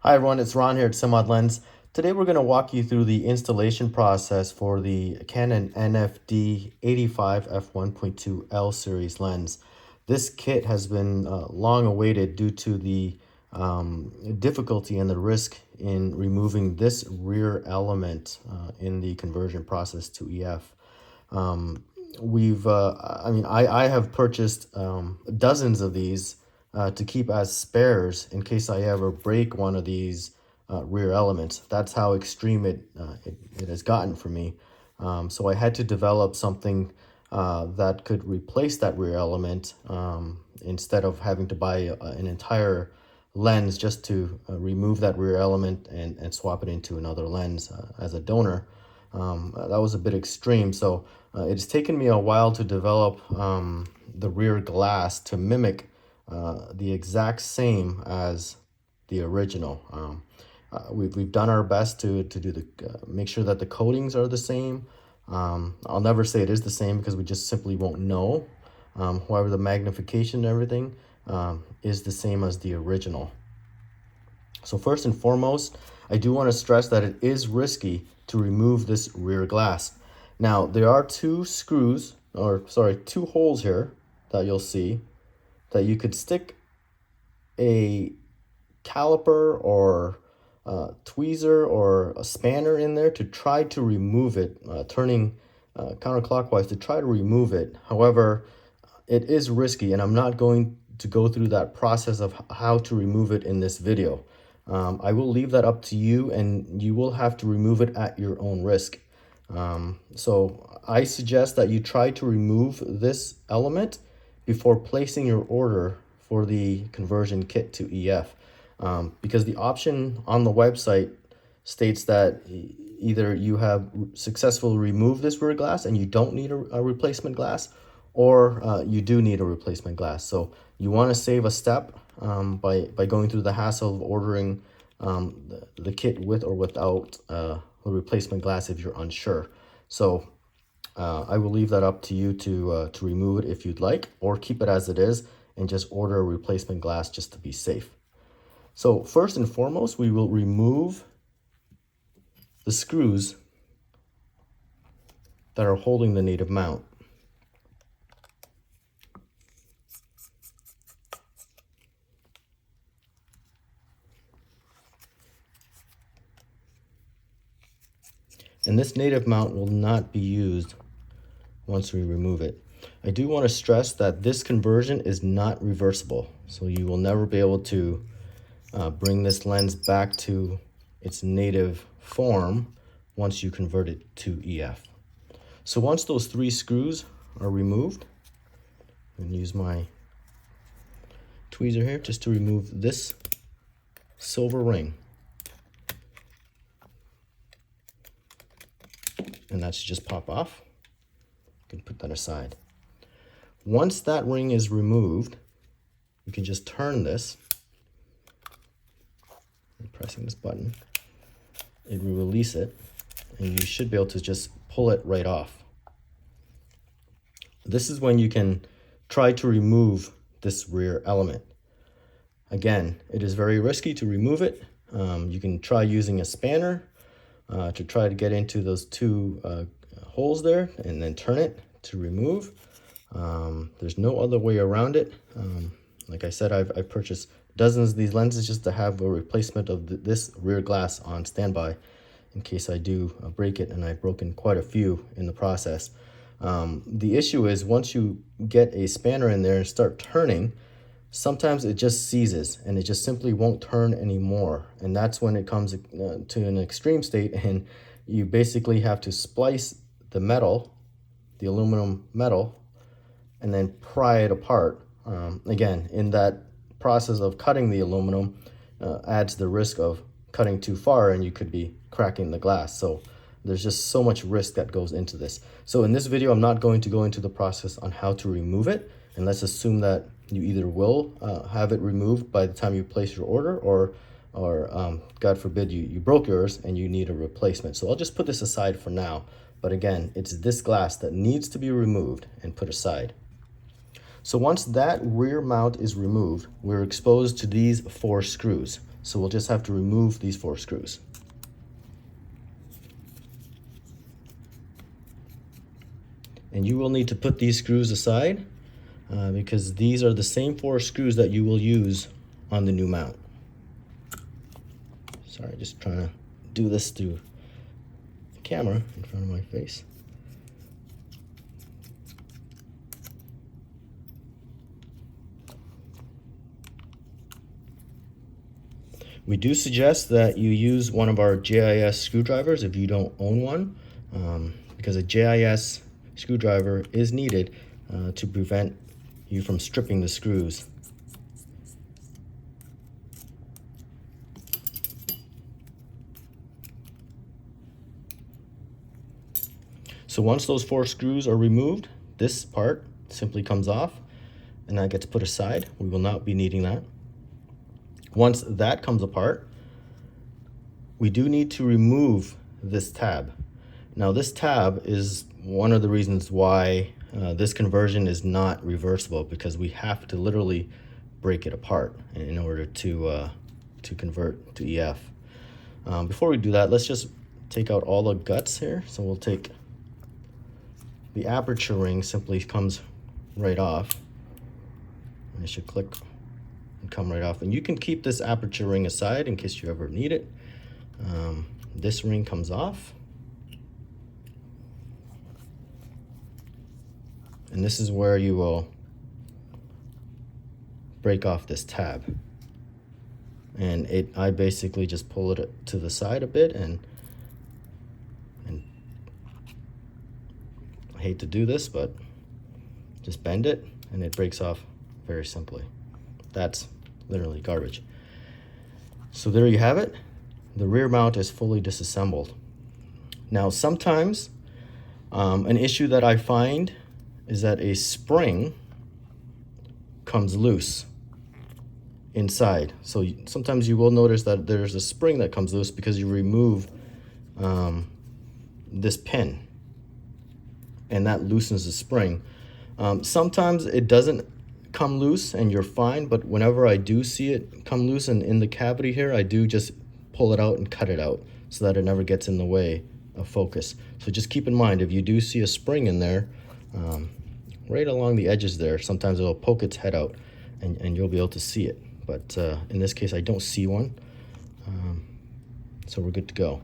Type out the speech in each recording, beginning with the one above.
Hi everyone, it's Ron here at SIMMOD Lens. Today we're going to walk you through the installation process for the Canon nFD 85 f1.2 L series lens. This kit has been long awaited due to the difficulty and the risk in removing this rear element in the conversion process to EF. I have purchased dozens of these to keep as spares in case I ever break one of these rear elements. That's how extreme it has gotten for me. So I had to develop something that could replace that rear element instead of having to buy an entire lens just to remove that rear element and swap it into another lens as a donor. That was a bit extreme, so it's taken me a while to develop the rear glass to mimic the exact same as the original. We've done our best to do the make sure that the coatings are the same. I'll never say it is the same because we just simply won't know. However, the magnification and everything is the same as the original. So first and foremost, I do want to stress that it is risky to remove this rear glass. Now, there are two holes here that you'll see that you could stick a caliper or tweezer or a spanner in there to try to remove it, turning counterclockwise to try to remove it. However, it is risky, and I'm not going to go through that process of how to remove it in this video. I will leave that up to you, and you will have to remove it at your own risk. So I suggest that you try to remove this element before placing your order for the conversion kit to EF. Because the option on the website states that either you have successfully removed this rear glass and you don't need a replacement glass, or you do need a replacement glass. So you want to save a step by going through the hassle of ordering the kit with or without a replacement glass if you're unsure. So I will leave that up to you to remove it if you'd like, or keep it as it is and just order a replacement glass just to be safe. So first and foremost, we will remove the screws that are holding the native mount. And this native mount will not be used once we remove it. I do want to stress that this conversion is not reversible, so you will never be able to bring this lens back to its native form once you convert it to EF. So once those three screws are removed, I'm going to use my tweezer here just to remove this silver ring. And that should just pop off. You can put that aside. Once that ring is removed, you can just turn this. And pressing this button, it will release it, and you should be able to just pull it right off. This is when you can try to remove this rear element. Again, it is very risky to remove it. You can try using a spanner to try to get into those two holes there and then turn it to remove. There's no other way around it. Like I said, I've purchased dozens of these lenses just to have a replacement of this rear glass on standby in case I do break it, and I've broken quite a few in the process. The issue is once you get a spanner in there and start turning, sometimes it just seizes and it just simply won't turn anymore. And that's when it comes to an extreme state, and you basically have to splice the metal, the aluminum metal, and then pry it apart. Again, in that process of cutting the aluminum adds the risk of cutting too far and you could be cracking the glass. So there's just so much risk that goes into this. So in this video, I'm not going to go into the process on how to remove it. And let's assume that you either will have it removed by the time you place your order, or God forbid you broke yours and you need a replacement. So I'll just put this aside for now. But again, it's this glass that needs to be removed and put aside. So once that rear mount is removed, we're exposed to these four screws. So we'll just have to remove these 4 screws. And you will need to put these screws aside because these are the same 4 screws that you will use on the new mount. Sorry, just trying to do this through the camera in front of my face. We do suggest that you use one of our JIS screwdrivers if you don't own one, because a JIS screwdriver is needed to prevent you from stripping the screws. So once those 4 screws are removed, this part simply comes off and that gets put aside. We will not be needing that. Once that comes apart, we do need to remove this tab. Now this tab is one of the reasons why this conversion is not reversible, because we have to literally break it apart in order to convert to EF. Before we do that, let's just take out all the guts here. So we'll take the aperture ring, simply comes right off, and it should click and come right off. And you can keep this aperture ring aside in case you ever need it. This ring comes off. And this is where you will break off this tab. And I basically just pull it to the side a bit, and I hate to do this, but just bend it and it breaks off very simply. That's literally garbage. So there you have it. The rear mount is fully disassembled. Now sometimes an issue that I find is that a spring comes loose inside. So sometimes you will notice that there's a spring that comes loose because you remove this pin, and that loosens the spring. Sometimes it doesn't come loose and you're fine, but whenever I do see it come loose and in the cavity here, I do just pull it out and cut it out so that it never gets in the way of focus. So just keep in mind, if you do see a spring in there, right along the edges there, sometimes it'll poke its head out and you'll be able to see it. But in this case, I don't see one, so we're good to go.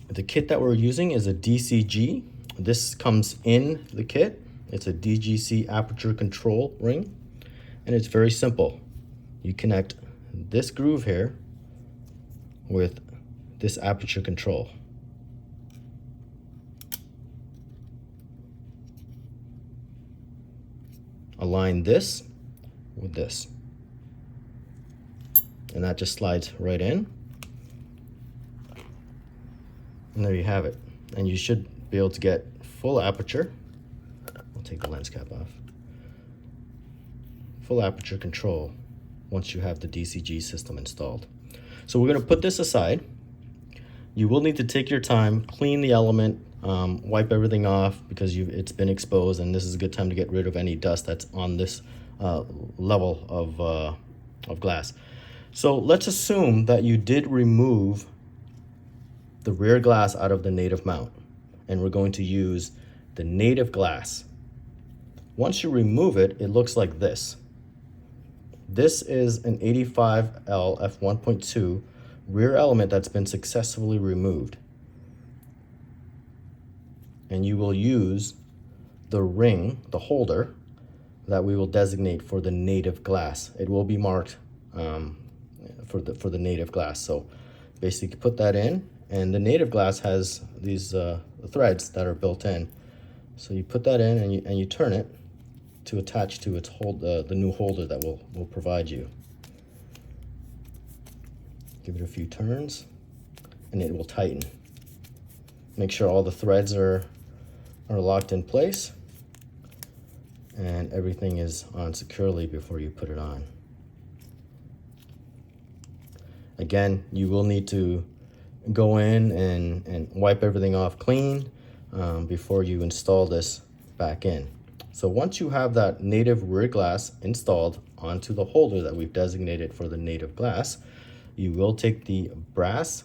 The kit that we're using is a DCG. This comes in the kit. It's a DGC aperture control ring, and it's very simple. You connect this groove here with this aperture control. Align this with this, and that just slides right in. And there you have it. And you should be able to get full aperture. I'll take the lens cap off. Full aperture control once you have the DCG system installed. So we're going to put this aside. You will need to take your time, clean the element, wipe everything off because it's been exposed, and this is a good time to get rid of any dust that's on this level of glass. So let's assume that you did remove the rear glass out of the native mount, and we're going to use the native glass. Once you remove it, it looks like this. This is an 85L f1.2 rear element that's been successfully removed. And you will use the ring, the holder, that we will designate for the native glass. It will be marked for the native glass. So basically put that in, and the native glass has these threads that are built in. So you put that in and you turn it to attach to its the new holder that we'll provide you. Give it a few turns and it will tighten. Make sure all the threads are locked in place and everything is on securely before you put it on. Again, you will need to go in and wipe everything off clean before you install this back in. So once you have that native rear glass installed onto the holder that we've designated for the native glass, you will take the brass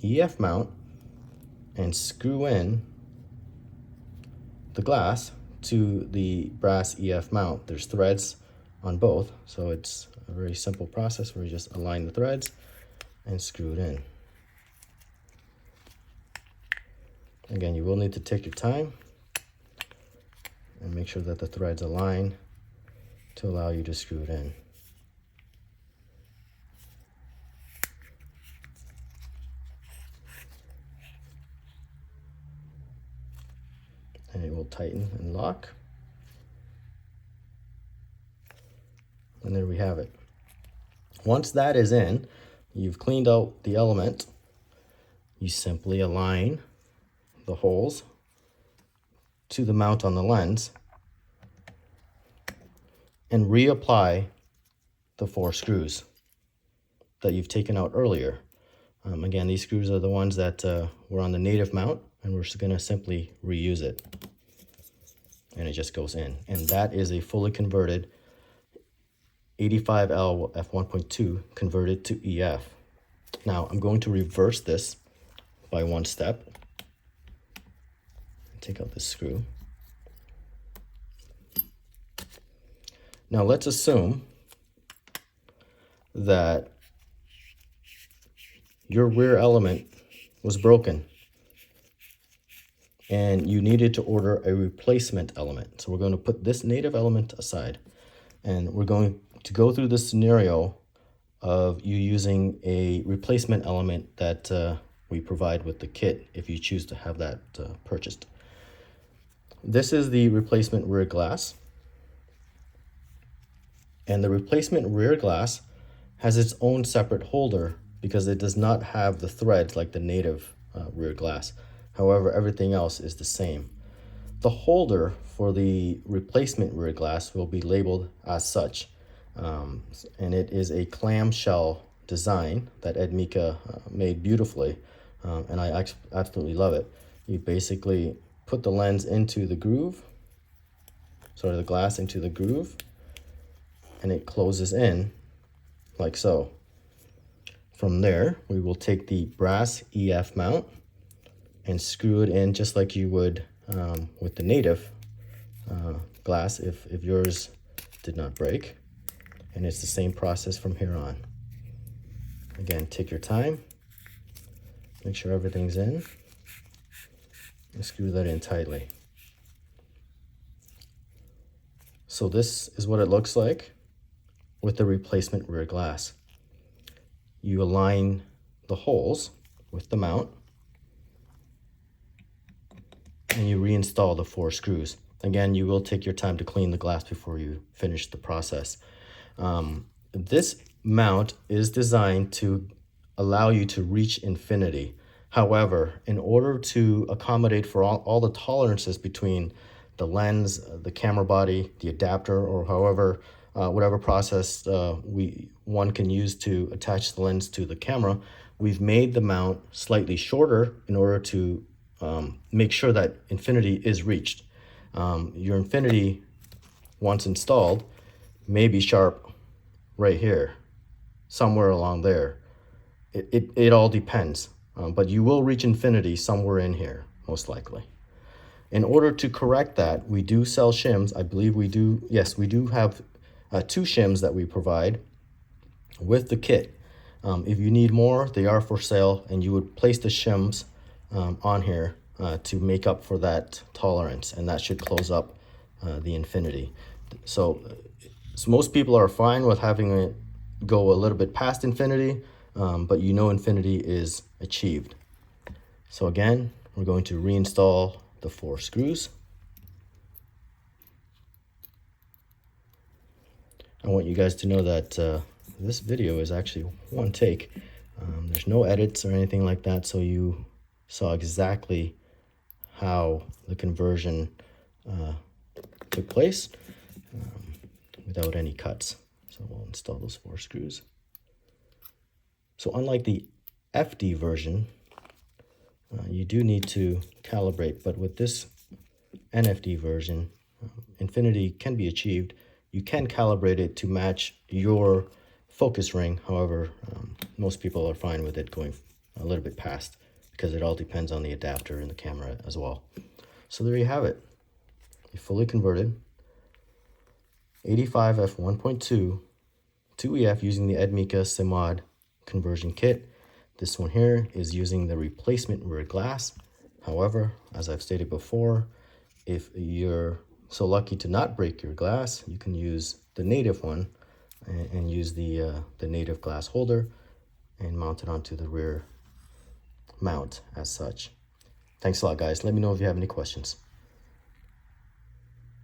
EF mount and screw in the glass to the brass EF mount. There's threads on both, so it's a very simple process where you just align the threads and screw it in. Again, you will need to take your time and make sure that the threads align to allow you to screw it in. And it will tighten and lock. And there we have it. Once that is in, you've cleaned out the element, you simply align the holes to the mount on the lens and reapply the 4 screws that you've taken out earlier. Again, these screws are the ones that were on the native mount, and we're just gonna simply reuse it. And it just goes in. And that is a fully converted 85L f1.2 converted to EF. Now I'm going to reverse this by one step. Take out this screw. Now let's assume that your rear element was broken and you needed to order a replacement element. So we're going to put this native element aside, and we're going to go through the scenario of you using a replacement element that we provide with the kit if you choose to have that purchased. This is the replacement rear glass, and the replacement rear glass has its own separate holder because it does not have the threads like the native rear glass. However, everything else is the same. The holder for the replacement rear glass will be labeled as such, and it is a clamshell design that EDMIKA made beautifully, and I absolutely love it. You basically put the lens into the groove, the glass into the groove, and it closes in like so. From there, we will take the brass EF mount and screw it in just like you would with the native glass if yours did not break. And it's the same process from here on. Again, take your time, make sure everything's in, and screw that in tightly. So this is what it looks like with the replacement rear glass. You align the holes with the mount and you reinstall the 4 screws. Again, you will take your time to clean the glass before you finish the process. This mount is designed to allow you to reach infinity. However, in order to accommodate for all the tolerances between the lens, the camera body, the adapter, or however, whatever process one can use to attach the lens to the camera, we've made the mount slightly shorter in order to make sure that infinity is reached. Your infinity, once installed, may be sharp right here, somewhere along there. It all depends, but you will reach infinity somewhere in here, most likely. In order to correct that, we do sell shims. I believe we do. Yes, we do have 2 shims that we provide with the kit. If you need more, they are for sale, and you would place the shims on here to make up for that tolerance, and that should close up the infinity. So most people are fine with having it go a little bit past infinity, but you know infinity is achieved. So again, we're going to reinstall the 4 screws. I want you guys to know that this video is actually one take. There's no edits or anything like that, so you saw exactly how the conversion took place without any cuts. So we'll install those 4 screws. So unlike the FD version, you do need to calibrate, but with this nFD version, infinity can be achieved. You can calibrate it to match your focus ring. However, most people are fine with it going a little bit past, because it all depends on the adapter in the camera as well. So there you have it. A fully converted 85 f1.2 to EF using the EDMIKA SIMMOD conversion kit. This one here is using the replacement rear glass. However, as I've stated before, if you're so lucky to not break your glass, you can use the native one and use the native glass holder and mount it onto the rear mount as such. Thanks a lot, guys. Let me know if you have any questions.